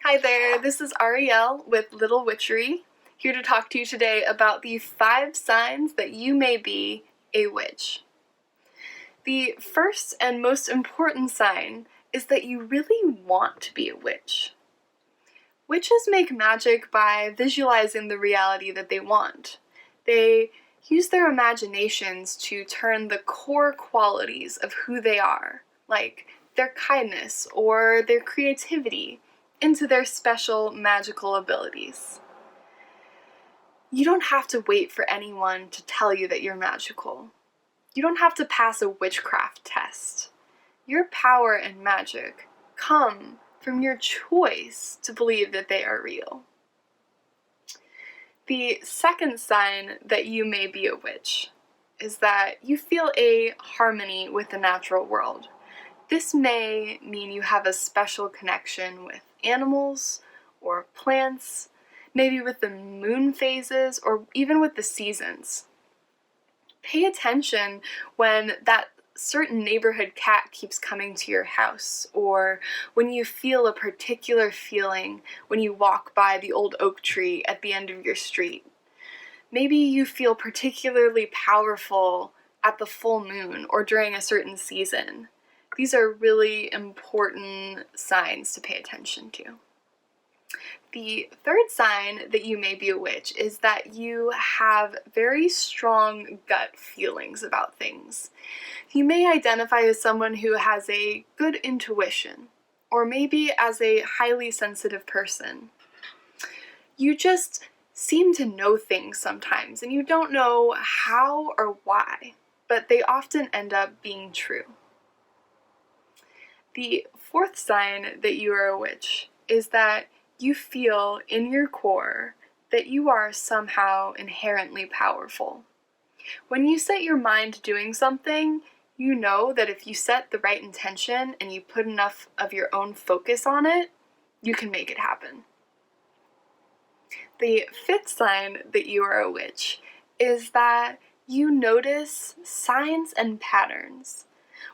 Hi there, this is Ariel with LittleWitchery, here to talk to you today about the 5 signs that you may be a witch. The first and most important sign is that you really want to be a witch. Witches make magic by visualizing the reality that they want. They use their imaginations to turn the core qualities of who they are, like their kindness or their creativity, into their special magical abilities. You don't have to wait for anyone to tell you that you're magical. You don't have to pass a witchcraft test. Your power and magic come from your choice to believe that they are real. The second sign that you may be a witch is that you feel a harmony with the natural world. This may mean you have a special connection with animals or plants, maybe with the moon phases or even with the seasons. Pay attention when that certain neighborhood cat keeps coming to your house, or when you feel a particular feeling when you walk by the old oak tree at the end of your street. Maybe you feel particularly powerful at the full moon or during a certain season. These are really important signs to pay attention to. The third sign that you may be a witch is that you have very strong gut feelings about things. You may identify as someone who has a good intuition, or maybe as a highly sensitive person. You just seem to know things sometimes, and you don't know how or why, but they often end up being true. The fourth sign that you are a witch is that you feel in your core that you are somehow inherently powerful. When you set your mind to doing something, you know that if you set the right intention and you put enough of your own focus on it, you can make it happen. The fifth sign that you are a witch is that you notice signs and patterns.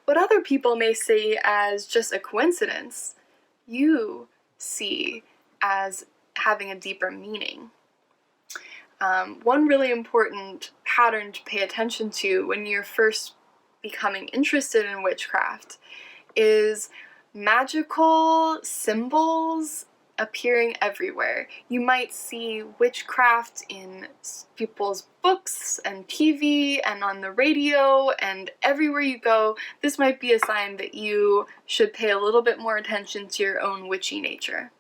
What other people may see as just a coincidence, you see as having a deeper meaning. One really important pattern to pay attention to when you're first becoming interested in witchcraft is magical symbols appearing everywhere. You might see witchcraft in people's books and TV and on the radio and everywhere you go. This might be a sign that you should pay a little bit more attention to your own witchy nature.